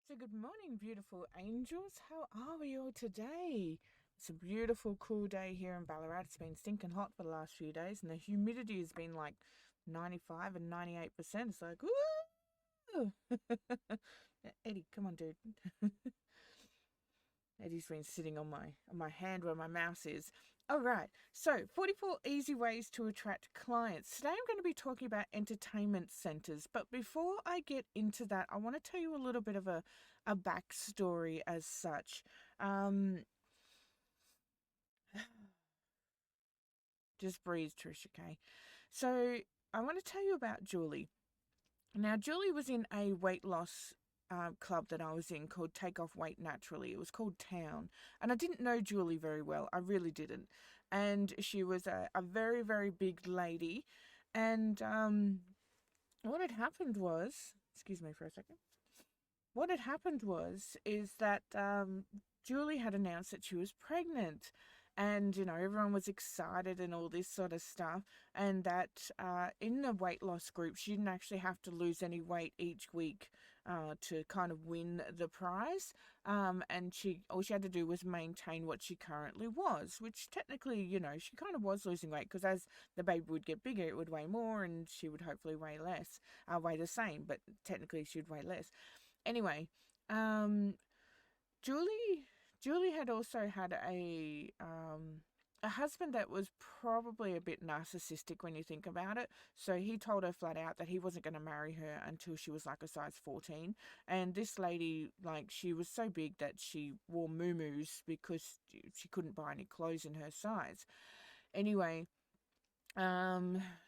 So, good morning, beautiful angels. How are we all today? It's a beautiful, cool day here in Ballarat. It's been stinking hot for the last few days, and the humidity has been like 95 and 98%. It's like, woo! Eddie, come on, dude. Eddie's been sitting on my hand where my mouse is. All right, so 44 easy ways to attract clients. Today I'm going to be talking about entertainment centers. But before I get into that, I want to tell you a little bit of a backstory as such. Just breathe, Trish, okay? So I want to tell you about Julie. Now, Julie was in a weight loss club that I was in called Take Off Weight Naturally. It was called Town. And I didn't know Julie very well. I really didn't. And she was a very, very big lady. And what had happened was, excuse me for a second. What had happened is that Julie had announced that she was pregnant. And, everyone was excited and all this sort of stuff. And that in the weight loss group, she didn't actually have to lose any weight each week to kind of win the prize. And all she had to do was maintain what she currently was, which technically, she kind of was losing weight because as the baby would get bigger, it would weigh more and she would hopefully weigh less, weigh the same, but technically she would weigh less. Anyway, Julie Julie had also had a husband that was probably a bit narcissistic when you think about it. So he told her flat out that he wasn't going to marry her until she was like a size 14. And this lady, like, she was so big that she wore muumuus because she couldn't buy any clothes in her size. Anyway,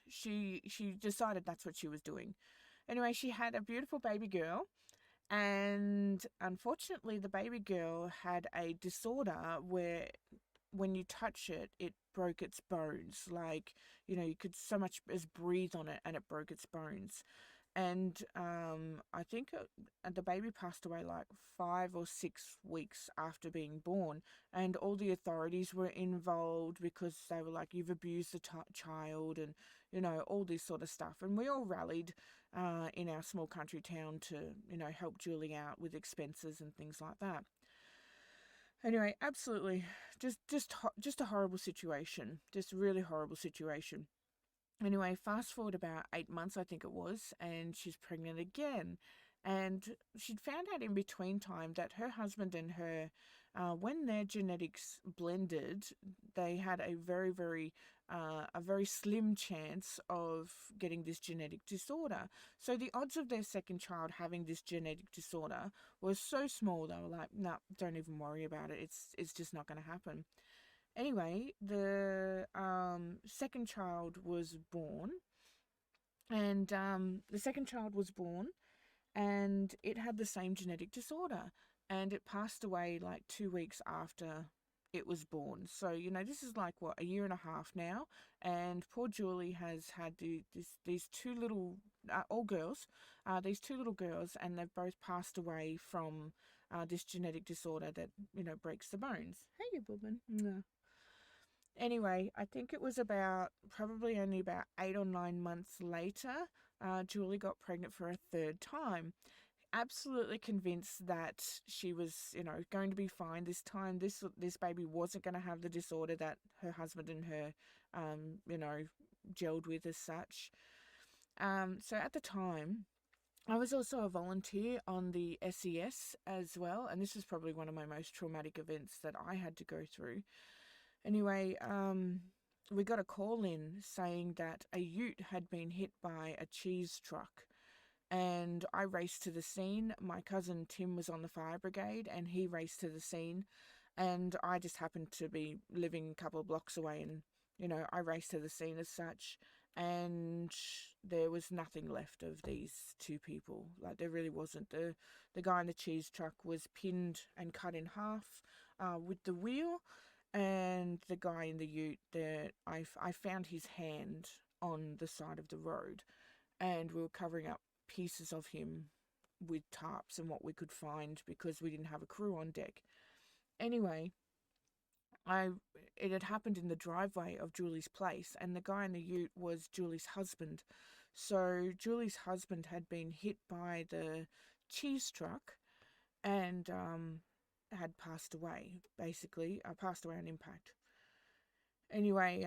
she decided that's what she was doing. Anyway, she had a beautiful baby girl, and unfortunately, the baby girl had a disorder where when you touch it, it broke its bones. Like, you could so much as breathe on it and it broke its bones. And I think the baby passed away like 5 or 6 weeks after being born. And all the authorities were involved because they were like, you've abused the child and, all this sort of stuff. And we all rallied in our small country town to, help Julie out with expenses and things like that. Anyway, absolutely, just a horrible situation, just a really horrible situation. Anyway, fast forward about 8 months, I think it was, and she's pregnant again. And she'd found out in between time that her husband and her, when their genetics blended, they had a very slim chance of getting this genetic disorder. So the odds of their second child having this genetic disorder were so small, they were like, no, nah, don't even worry about it. It's just not going to happen. Anyway, the second child was born, and the second child was born, and it had the same genetic disorder, and it passed away like 2 weeks after it was born. So this is like what, a year and a half now, and poor Julie has had these two little all girls, these two little girls, and they've both passed away from this genetic disorder that breaks the bones. Hey, you woman. Anyway, I think it was probably only about 8 or 9 months later, Julie got pregnant for a third time. Absolutely convinced that she was, going to be fine this time. This baby wasn't going to have the disorder that her husband and her, gelled with as such. So at the time, I was also a volunteer on the SES as well, and this was probably one of my most traumatic events that I had to go through. Anyway, we got a call in saying that a ute had been hit by a cheese truck. And I raced to the scene. My cousin Tim was on the fire brigade and he raced to the scene. And I just happened to be living a couple of blocks away and, I raced to the scene as such. And there was nothing left of these two people. Like, there really wasn't. The guy in the cheese truck was pinned and cut in half with the wheel, and the guy in the ute there, I found his hand on the side of the road, and we were covering up pieces of him with tarps and what we could find because we didn't have a crew on deck. Anyway, it had happened in the driveway of Julie's place, and the guy in the ute was Julie's husband. So Julie's husband had been hit by the cheese truck, and had passed away, basically. Passed away on impact. Anyway,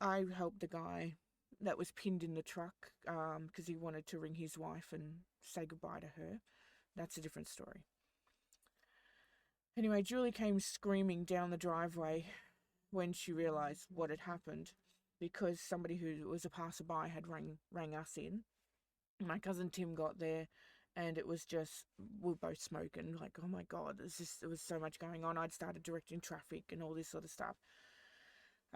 I helped the guy that was pinned in the truck because he wanted to ring his wife and say goodbye to her. That's a different story. Anyway, Julie came screaming down the driveway when she realised what had happened because somebody who was a passerby had rang us in. My cousin Tim got there and it was just, we were both smoking, like, oh my God, there was so much going on. I'd started directing traffic and all this sort of stuff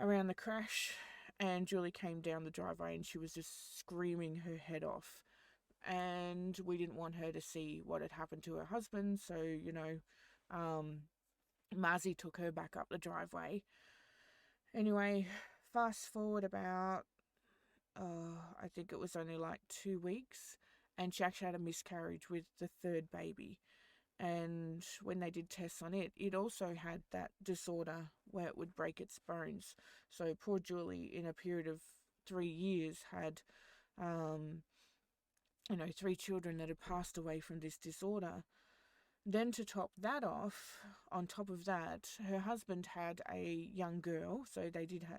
around the crash, and Julie came down the driveway and she was just screaming her head off. And we didn't want her to see what had happened to her husband, so, Marzi took her back up the driveway. Anyway, fast forward about, I think it was only like 2 weeks, and she actually had a miscarriage with the third baby. And when they did tests on it, it also had that disorder where it would break its bones. So poor Julie, in a period of 3 years, had, 3 children that had passed away from this disorder. Then to top that off, on top of that, her husband had a young girl. So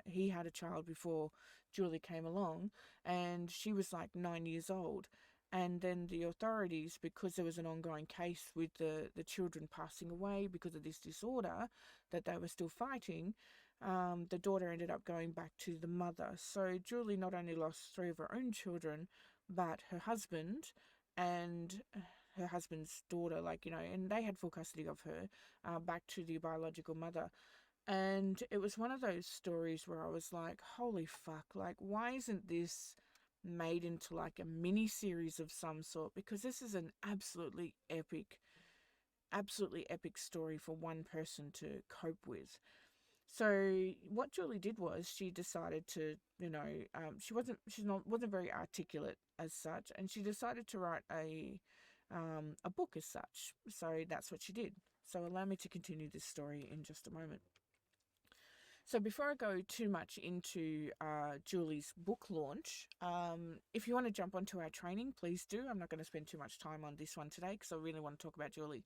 he had a child before Julie came along, and she was like 9 years old. And then the authorities, because there was an ongoing case with the children passing away because of this disorder that they were still fighting, the daughter ended up going back to the mother. So Julie not only lost 3 of her own children, but her husband and her husband's daughter, and they had full custody of her, back to the biological mother. And it was one of those stories where I was like, holy fuck, like, why isn't this made into like a mini series of some sort? Because this is an absolutely epic story for one person to cope with. So what Julie did was she decided to, wasn't very articulate as such, and she decided to write a book as such. So that's what she did. So allow me to continue this story in just a moment. So before I go too much into Julie's book launch, if you want to jump onto our training, please do. I'm not going to spend too much time on this one today because I really want to talk about Julie.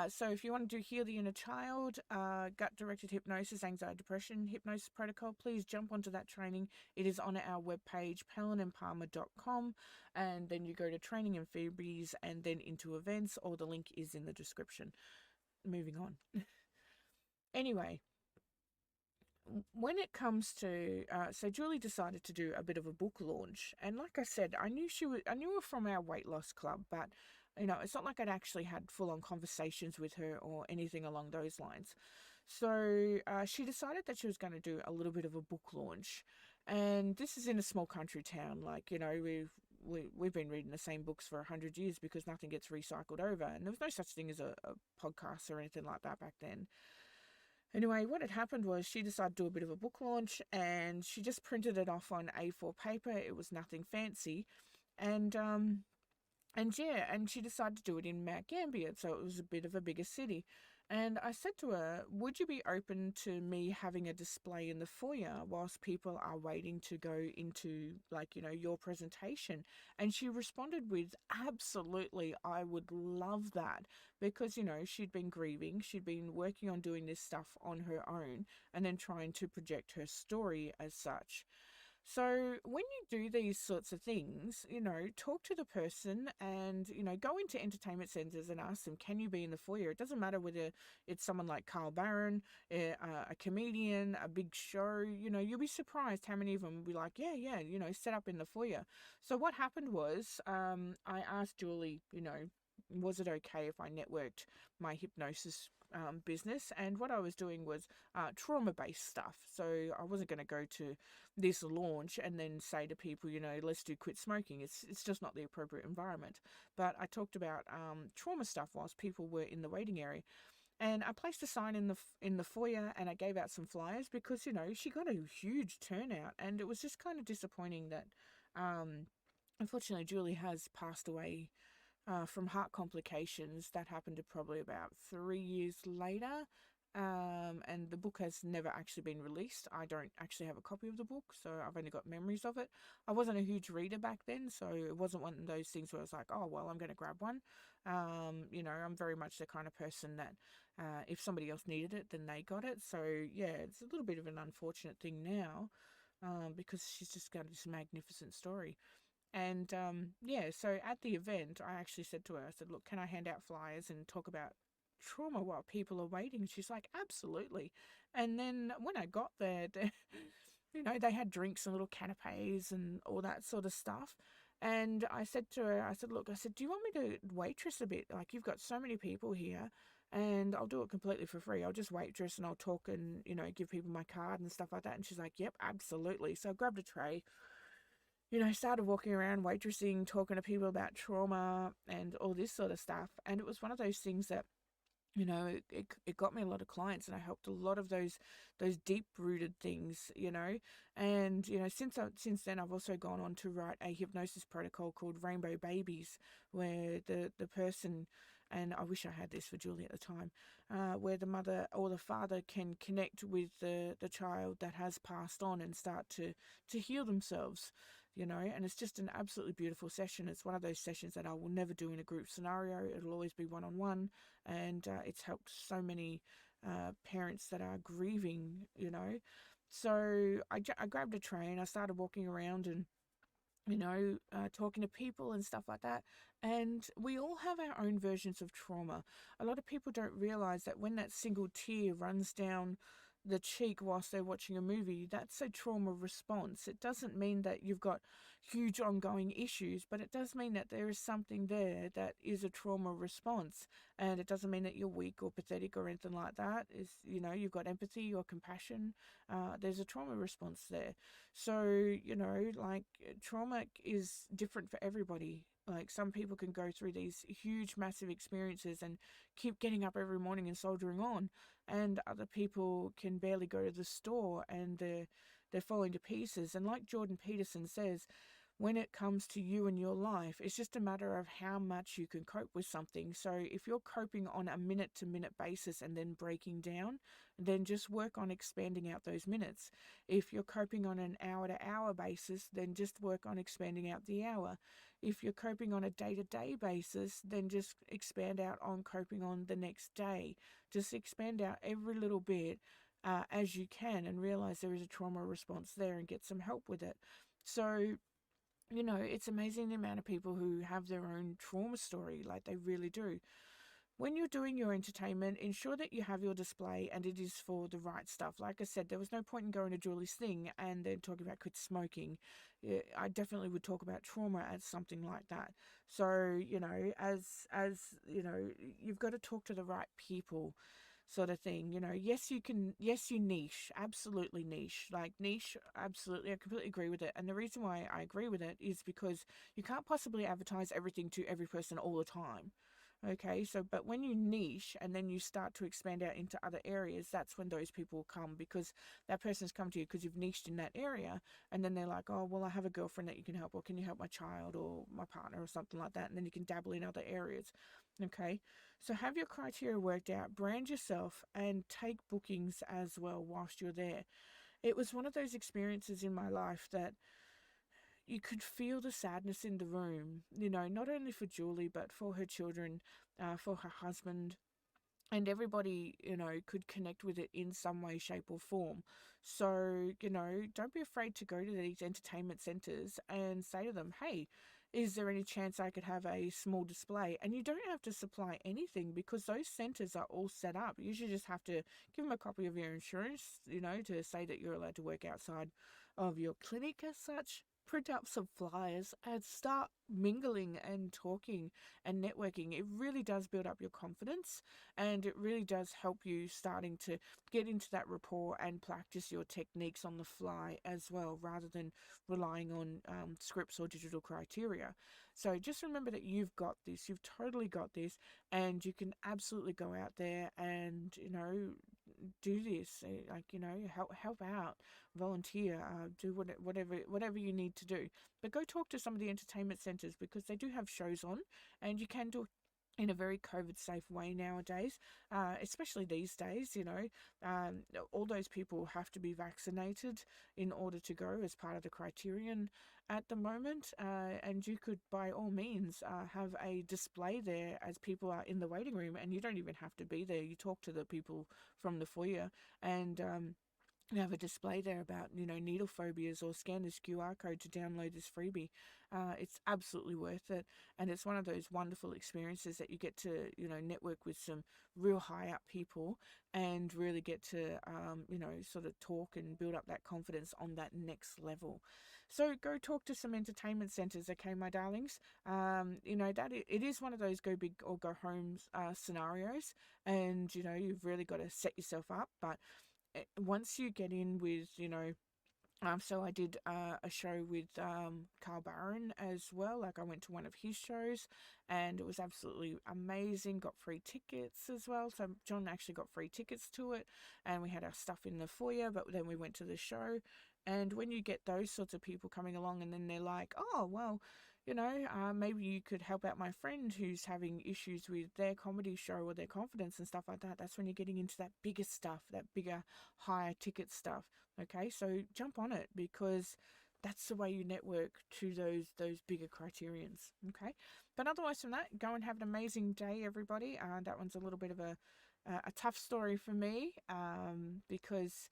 So if you want to do Heal the Inner Child, gut-directed hypnosis, anxiety, depression, hypnosis protocol, please jump onto that training. It is on our webpage, PellenandPalmer.com, and then you go to training and freebies and then into events, or the link is in the description. Moving on. Anyway, when it comes to so Julie decided to do a bit of a book launch, and like I said, I knew her from our weight loss club, but it's not like I'd actually had full-on conversations with her or anything along those lines. So she decided that she was going to do a little bit of a book launch, and this is in a small country town. We've been reading the same books for 100 years because nothing gets recycled over, and there was no such thing as a podcast or anything like that back then. Anyway, what had happened was she decided to do a bit of a book launch, and she just printed it off on A4 paper. It was nothing fancy. And she decided to do it in Mount Gambier, so it was a bit of a bigger city. And I said to her, would you be open to me having a display in the foyer whilst people are waiting to go into, your presentation? And she responded with, absolutely, I would love that. Because, she'd been grieving, she'd been working on doing this stuff on her own, and then trying to project her story as such. So when you do these sorts of things, talk to the person and, go into entertainment centres and ask them, can you be in the foyer? It doesn't matter whether it's someone like Carl Barron, a comedian, a big show, you'll be surprised how many of them will be like, yeah, set up in the foyer. So what happened was, I asked Julie, was it okay if I networked my hypnosis business? And what I was doing was trauma-based stuff. So I wasn't going to go to this launch and then say to people, let's do quit smoking. It's just not the appropriate environment. But I talked about trauma stuff whilst people were in the waiting area. And I placed a sign in the foyer, and I gave out some flyers because she got a huge turnout, and it was just kind of disappointing that unfortunately Julie has passed away from heart complications. That happened probably about 3 years later. And the book has never actually been released. I don't actually have a copy of the book, so I've only got memories of it. I wasn't a huge reader back then, so it wasn't one of those things where I was like, oh, well, I'm going to grab one. I'm very much the kind of person that if somebody else needed it, then they got it. So, yeah, it's a little bit of an unfortunate thing now because she's just got this magnificent story. And so at the event, I actually said to her, I said, look, can I hand out flyers and talk about trauma while people are waiting? She's like, absolutely. And then when I got there, they had drinks and little canapes and all that sort of stuff. And I said to her, I said, look, I said, do you want me to waitress a bit? Like, you've got so many people here and I'll do it completely for free. I'll just waitress and I'll talk and, give people my card and stuff like that. And she's like, yep, absolutely. So I grabbed a tray, started walking around waitressing, talking to people about trauma and all this sort of stuff. And it was one of those things that, it got me a lot of clients, and I helped a lot of those deep rooted things, and since then I've also gone on to write a hypnosis protocol called Rainbow Babies, where the person, and I wish I had this for Julie at the time, where the mother or the father can connect with the child that has passed on and start to heal themselves, and it's just an absolutely beautiful session. It's one of those sessions that I will never do in a group scenario. It'll always be one-on-one, and it's helped so many parents that are grieving, So I grabbed a train, I started walking around and, talking to people and stuff like that. And we all have our own versions of trauma. A lot of people don't realize that when that single tear runs down the cheek whilst they're watching a movie, that's a trauma response. It doesn't mean that you've got huge ongoing issues, but it does mean that there is something there that is a trauma response. And it doesn't mean that you're weak or pathetic or anything like that. It's, you've got empathy or compassion. There's a trauma response there. So, like, trauma is different for everybody. Like, some people can go through these huge, massive experiences and keep getting up every morning and soldiering on, and other people can barely go to the store and they're falling to pieces. And like Jordan Peterson says, when it comes to you and your life, it's just a matter of how much you can cope with something. So if you're coping on a minute to minute basis and then breaking down, then just work on expanding out those minutes. If you're coping on an hour to hour basis, then just work on expanding out the hour. If you're coping on a day to day basis, then just expand out on coping on the next day. Just expand out every little bit as you can, and realize there is a trauma response there and get some help with it. So, it's amazing the amount of people who have their own trauma story, like they really do. When you're doing your entertainment, ensure that you have your display and it is for the right stuff. Like I said, there was no point in going to Julie's thing and then talking about quit smoking. Yeah, I definitely would talk about trauma as something like that. So, as you've got to talk to the right people, sort of thing. Yes, you can, yes, you niche, absolutely niche, like niche, absolutely. I completely agree with it. And the reason why I agree with it is because you can't possibly advertise everything to every person all the time. Okay, so but when you niche and then you start to expand out into other areas, that's when those people come, because that person's come to you because you've niched in that area, and then they're like, oh, well, I have a girlfriend that you can help, or can you help my child or my partner or something like that, and then you can dabble in other areas. Okay, so have your criteria worked out, brand yourself, and take bookings as well whilst you're there. It was one of those experiences in my life that you could feel the sadness in the room, not only for Julie, but for her children, for her husband, and everybody, could connect with it in some way, shape, or form. So, don't be afraid to go to these entertainment centers and say to them, hey, is there any chance I could have a small display? And you don't have to supply anything, because those centers are all set up. You usually just have to give them a copy of your insurance, to say that you're allowed to work outside of your clinic as such. Print up some flyers and start mingling and talking and networking. It really does build up your confidence, and it really does help you starting to get into that rapport and practice your techniques on the fly as well, rather than relying on scripts or digital criteria. So just remember that you've got this, you've totally got this, and you can absolutely go out there and, do this, help out, volunteer, do whatever you need to do. But go talk to some of the entertainment centers, because they do have shows on, and you can in a very COVID safe way nowadays, especially these days. Um, all those people have to be vaccinated in order to go as part of the criterion at the moment. And you could, by all means, have a display there as people are in the waiting room, and you don't even have to be there. You talk to the people from the foyer, and have a display there about needle phobias, or scan this QR code to download this freebie. It's absolutely worth it, and it's one of those wonderful experiences that you get to network with some real high up people, and really get to sort of talk and build up that confidence on that next level. So go talk to some entertainment centers, okay, my darlings. That it is one of those go big or go home scenarios, and you've really got to set yourself up. But once you get in with, so I did a show with Carl Barron as well. Like, I went to one of his shows, and it was absolutely amazing. Got free tickets as well. So John actually got free tickets to it, and we had our stuff in the foyer, but then we went to the show. And when you get those sorts of people coming along, and then they're like, oh, well, maybe you could help out my friend who's having issues with their comedy show or their confidence and stuff like that. That's when you're getting into that bigger stuff, that bigger, higher ticket stuff. Okay, so jump on it, because that's the way you network to those bigger criterions. Okay, but otherwise from that, go and have an amazing day, everybody. That one's a little bit of a tough story for me, because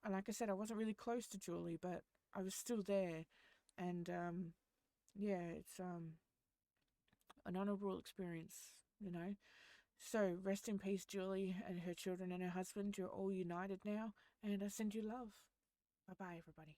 like I said, I wasn't really close to Julie, but I was still there, and yeah, it's an honourable experience. So rest in peace, Julie, and her children and her husband. You're all united now, and I send you love. Bye bye, everybody.